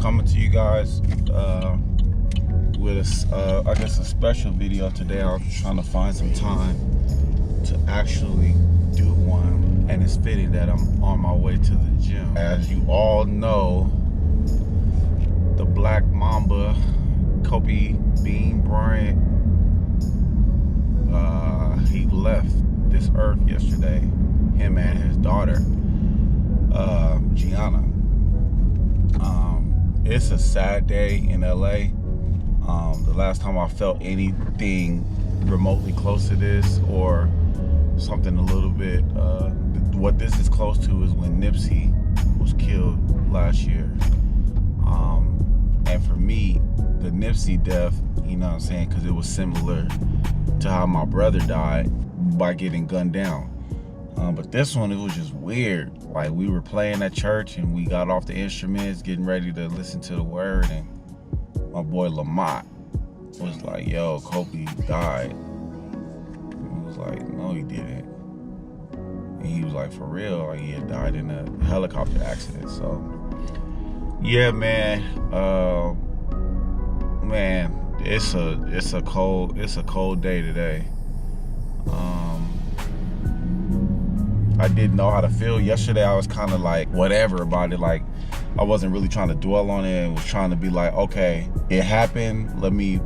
coming to you guys with I guess a special video today. I was trying to find some time to actually do one, and it's fitting that I'm on my way to the gym. As you all know, the Black Mamba, Kobe Bean Bryant, he left this earth yesterday, him and his daughter, Gianna. It's a sad day in LA. The last time I felt anything remotely close to this, or something a little bit, what this is close to, is when Nipsey was killed last year. And for me, the Nipsey death, you know what I'm saying, because it was similar to how my brother died by getting gunned down. But this one, it was just weird. Like, we were playing at church and we got off the instruments, getting ready to listen to the word, and my boy Lamont was like, yo, Kobe died. And he was like, no, he didn't. And he was like, for real, like, he had died in a helicopter accident. So yeah, man, it's a cold day today. I didn't know how to feel. Yesterday I was kind of like whatever about it. Like, I wasn't really trying to dwell on it, and was trying to be like, okay, it happened, let me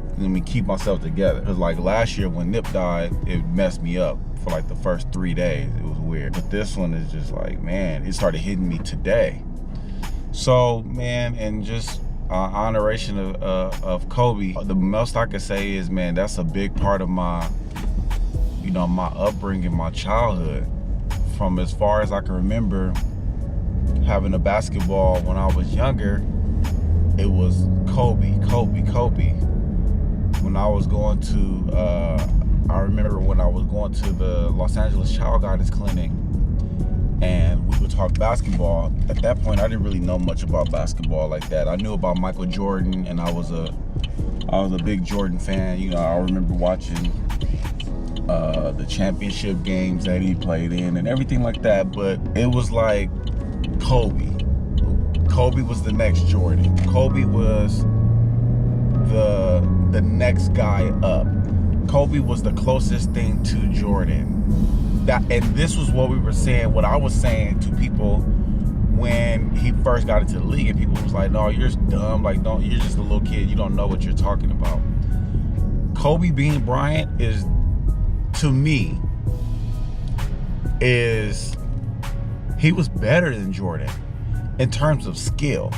keep myself together. Because like last year when Nip died, it messed me up for like the first 3 days. It was weird. But this one is just like, man, it started hitting me today. So, man, and just honoration of Kobe, the most I could say is, man, that's a big part of my, you know, my upbringing, my childhood. From as far as I can remember, having a basketball when I was younger, it was Kobe. When I was going to, I remember when I was going to the Los Angeles Child Guidance Clinic, and we would talk basketball. At that point, I didn't really know much about basketball like that. I knew about Michael Jordan, and I was a big Jordan fan. You know, I remember watching the championship games that he played in and everything like that. But it was like Kobe was the next Jordan. Kobe was the next guy up. Kobe was the closest thing to Jordan. And this was what we were saying, what I was saying to people when he first got into the league, and people was like, no, you're dumb, like, you're just a little kid, you don't know what you're talking about. Kobe Bean Bryant is, to me, he was better than Jordan in terms of skill.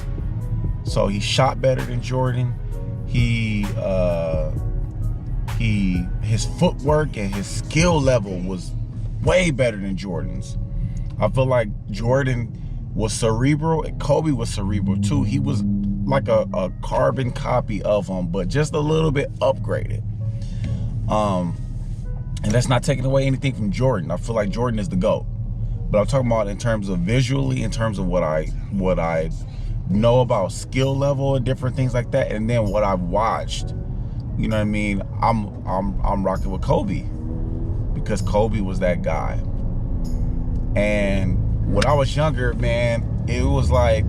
So he shot better than Jordan. His footwork and his skill level was way better than Jordan's. I feel like Jordan was cerebral and Kobe was cerebral too. He was like a carbon copy of him, but just a little bit upgraded. And that's not taking away anything from Jordan. I feel like Jordan is the GOAT. But I'm talking about in terms of visually, in terms of what I know about skill level and different things like that, and then what I've watched. You know what I mean? I'm rocking with Kobe, because Kobe was that guy. And when I was younger, man, it was like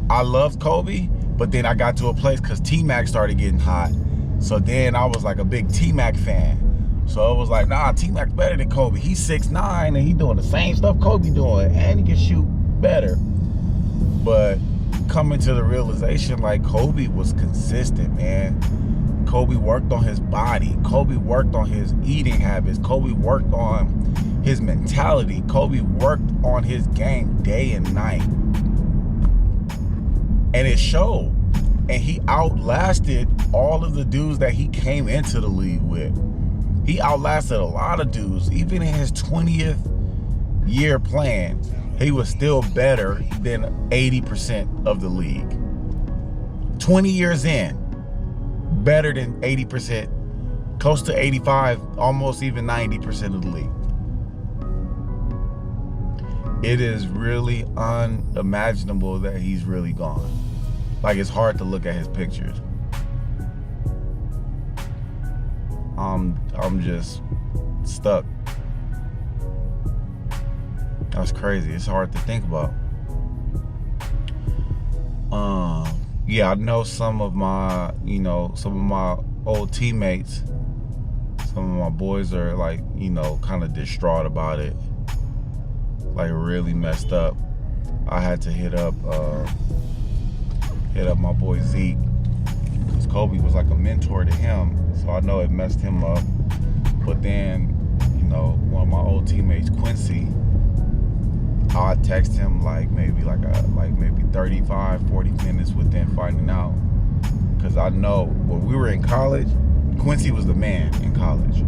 I loved Kobe, but then I got to a place because T-Mac started getting hot. So then I was like a big T-Mac fan. So it was like, nah, T-Mac's better than Kobe. He's 6'9", and he doing the same stuff Kobe doing, and he can shoot better. But coming to the realization, like, Kobe was consistent, man. Kobe worked on his body. Kobe worked on his eating habits. Kobe worked on his mentality. Kobe worked on his game day and night. And it showed. And he outlasted all of the dudes that he came into the league with. He outlasted a lot of dudes. Even in his 20th year playing, he was still better than 80% of the league. 20 years in, better than 80%, close to 85, almost even 90% of the league. It is really unimaginable that he's really gone. Like, it's hard to look at his pictures. I'm just stuck. That's crazy. It's hard to think about. yeah, I know some of my, some of my old teammates, some of my boys are like, kind of distraught about it, like really messed up. I had to hit up my boy Zeke, because Kobe was like a mentor to him, so I know it messed him up. But then, one of my old teammates, Quincy, I text him like maybe 35, 40 minutes within finding out, because I know when we were in college, Quincy was the man in college.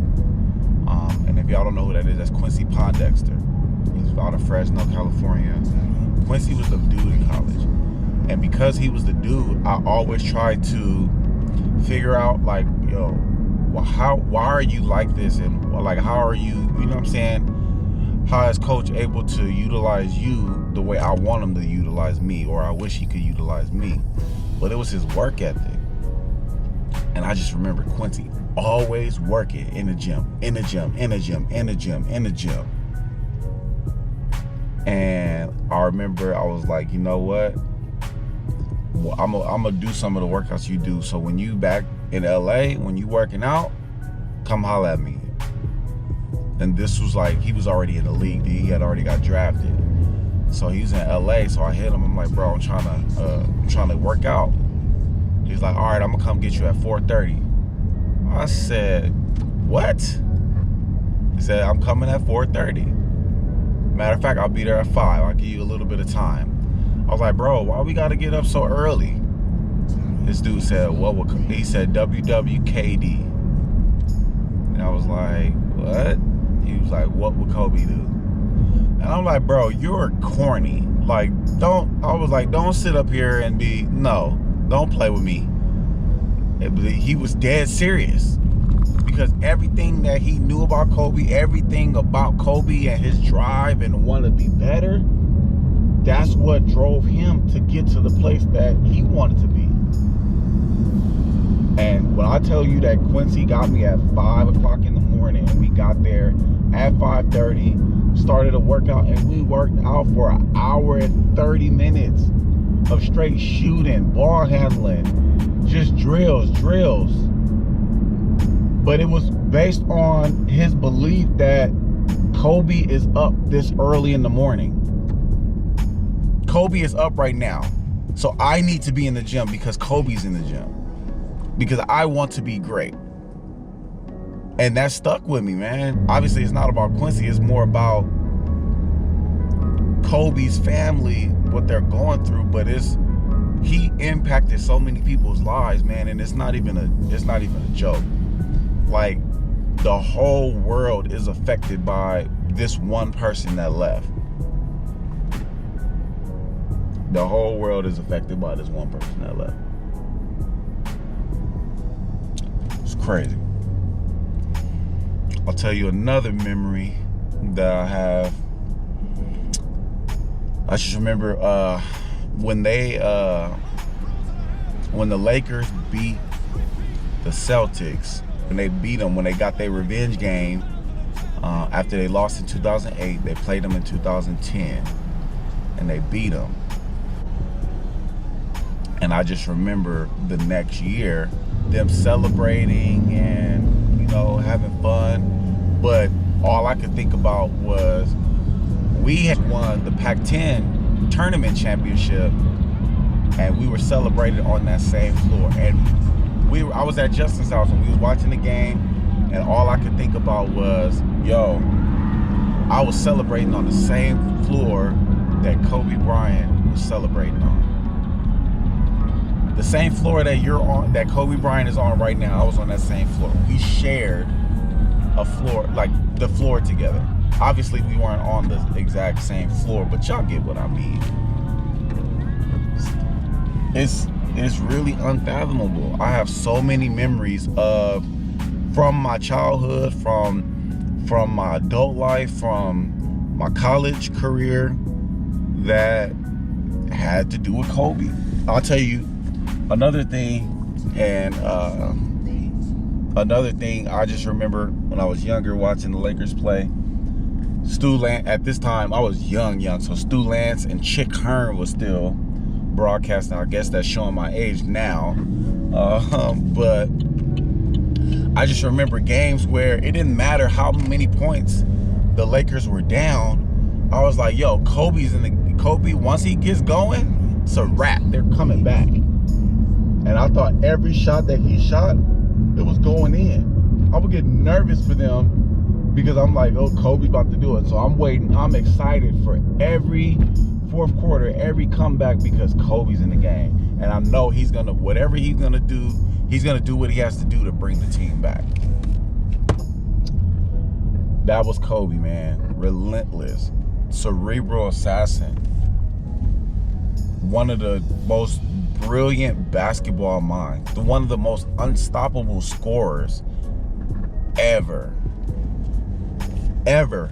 And if y'all don't know who that is, that's Quincy Pondexter. He's out of Fresno, California. Quincy was the dude in college, and because he was the dude, I always tried to figure out like, yo, why are you like this, and like how are you, you know what I'm saying? How is Coach able to utilize you the way I want him to utilize me, or I wish he could utilize me? But it was his work ethic. And I just remember Quincy always working in the gym, in the gym, in the gym, in the gym, in the gym. And I remember I was like, you know what? Well, I'm gonna do some of the workouts you do. So when you back in LA, when you working out, come holler at me. And this was like, he was already in the league. He had already got drafted. So he was in LA. So I hit him. I'm like, bro, I'm trying to work out. He's like, all right, I'm gonna come get you at 4:30. I said, what? He said, I'm coming at 4:30. Matter of fact, I'll be there at 5. I'll give you a little bit of time. I was like, bro, why we gotta get up so early? This dude said, he said WWKD. And I was like, what? He was like, what would Kobe do? And I'm like, bro, you're corny. Like, don't sit up here and don't play with me. He was dead serious, because everything that he knew about Kobe, everything about Kobe and his drive and want to be better, that's what drove him to get to the place that he wanted to be. And when I tell you that Quincy got me at 5 o'clock in the morning, and we got there at 5:30, started a workout, and we worked out for an hour and 30 minutes of straight shooting, ball handling, just drills. But it was based on his belief that Kobe is up this early in the morning. Kobe is up right now. So I need to be in the gym because Kobe's in the gym. Because I want to be great. And that stuck with me, man. Obviously, it's not about Quincy. It's more about Kobe's family, what they're going through. But he impacted so many people's lives, man. And it's not even a joke. Like, the whole world is affected by this one person that left. The whole world is affected by this one person that left. It's crazy. I'll tell you another memory that I have. I just remember when the Lakers beat the Celtics, when they got their revenge game after they lost in 2008. They played them in 2010, and they beat them. And I just remember the next year them celebrating and having fun, but all I could think about was we had won the Pac-10 tournament championship, and we were celebrated on that same floor. And I was at Justin's house and we was watching the game, and all I could think about was, yo, I was celebrating on the same floor that Kobe Bryant was celebrating on. The same floor that you're on, that Kobe Bryant is on right now, I was on that same floor. We shared a floor, like the floor together. Obviously, we weren't on the exact same floor, but y'all get what I mean. It's really unfathomable. I have so many memories from my childhood, from my adult life, from my college career that had to do with Kobe. I'll tell you another thing, and another thing I just remember when I was younger watching the Lakers play. Stu Lance, at this time I was young, so Stu Lance and Chick Hearn was still broadcasting. I guess that's showing my age now. But I just remember games where it didn't matter how many points the Lakers were down. I was like, yo, Kobe, once he gets going, it's a wrap. They're coming back. And I thought every shot that he shot, it was going in. I would get nervous for them because I'm like, oh, Kobe's about to do it. So I'm waiting. I'm excited for every fourth quarter, every comeback, because Kobe's in the game. And I know he's going to, whatever he's going to do, he's going to do what he has to do to bring the team back. That was Kobe, man. Relentless, cerebral assassin. One of the most brilliant basketball minds. One of the most unstoppable scorers ever. Ever.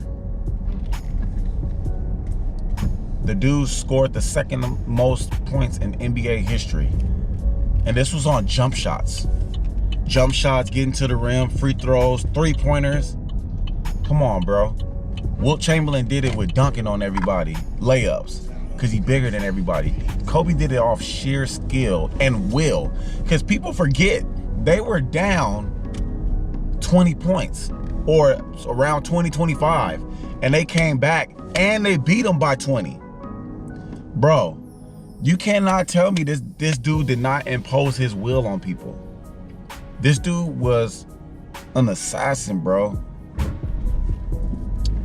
The dude scored the second most points in NBA history. And this was on jump shots. Jump shots, getting to the rim, free throws, three-pointers. Come on, bro. Wilt Chamberlain did it with dunking on everybody. Layups. Because he's bigger than everybody. Kobe did it off sheer skill and will. Because people forget, they were down 20 points. Or around 20, 25. And they came back and they beat them by 20. Bro, you cannot tell me this dude did not impose his will on people. This dude was an assassin, bro.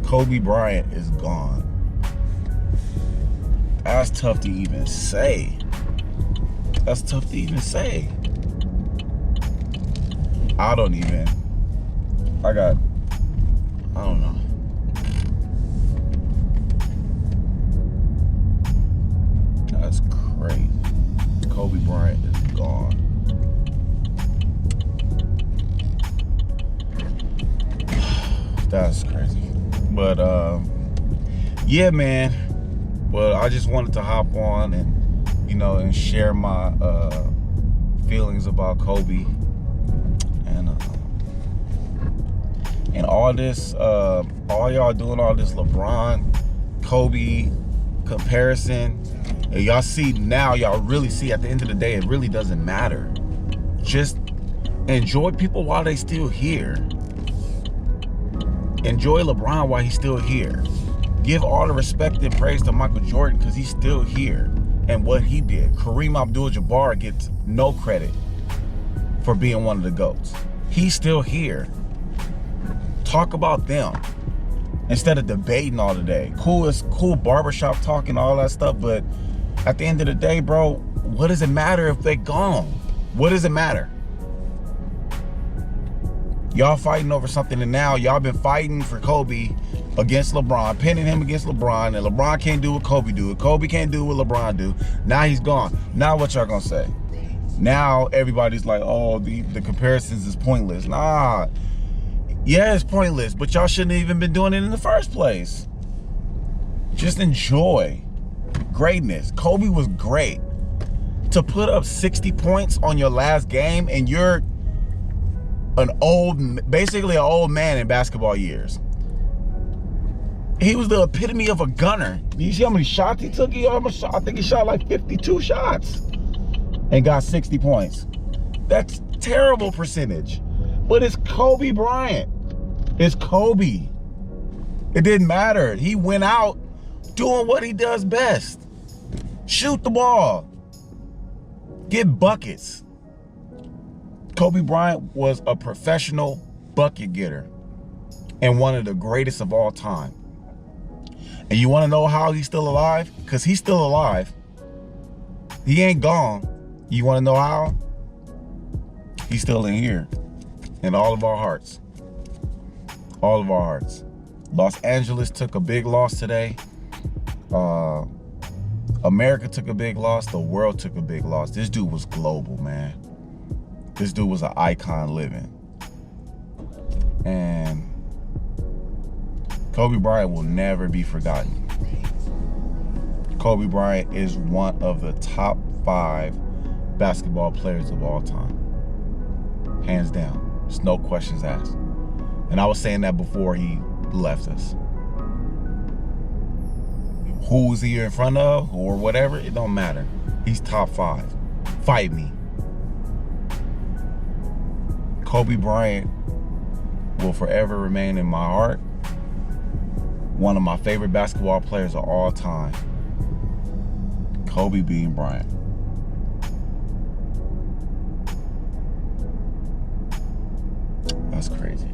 Kobe Bryant is gone. That's tough to even say. That's tough to even say. I don't know. That's crazy. Kobe Bryant is gone. That's crazy. But yeah, man. Well, I just wanted to hop on and, you know, and share my feelings about Kobe and all this, all y'all doing all this LeBron, Kobe comparison. And y'all see now, y'all really see at the end of the day, it really doesn't matter. Just enjoy people while they still here. Enjoy LeBron while he's still here. Give all the respect and praise to Michael Jordan because he's still here and what he did. Kareem Abdul-Jabbar gets no credit for being one of the GOATs. He's still here. Talk about them instead of debating all the day. Cool barbershop talk and all that stuff, but at the end of the day, bro, what does it matter if they're gone? What does it matter? Y'all fighting over something, and now y'all been fighting for Kobe against LeBron, pinning him against LeBron, and LeBron can't do what Kobe do. Kobe can't do what LeBron do. Now he's gone. Now what y'all gonna say? Now everybody's like, oh, the comparisons is pointless. Nah, yeah, it's pointless, but y'all shouldn't have even been doing it in the first place. Just enjoy greatness. Kobe was great. To put up 60 points on your last game and you're basically an old man in basketball years. He was the epitome of a gunner. You see how many shots he took? I think he shot like 52 shots and got 60 points. That's terrible percentage. But it's Kobe Bryant. It's Kobe. It didn't matter. He went out doing what he does best. Shoot the ball. Get buckets. Kobe Bryant was a professional bucket getter and one of the greatest of all time. And you want to know how he's still alive? Because he's still alive. He ain't gone. You want to know how? He's still in here. In all of our hearts. All of our hearts. Los Angeles took a big loss today. America took a big loss. The world took a big loss. This dude was global, man. This dude was an icon living. And Kobe Bryant will never be forgotten. Kobe Bryant is one of the top 5 basketball players of all time. Hands down. There's no questions asked. And I was saying that before he left us. Who was he in front of or whatever, it don't matter. He's top 5. Fight me. Kobe Bryant will forever remain in my heart. One of my favorite basketball players of all time. Kobe being Bryant. That's crazy.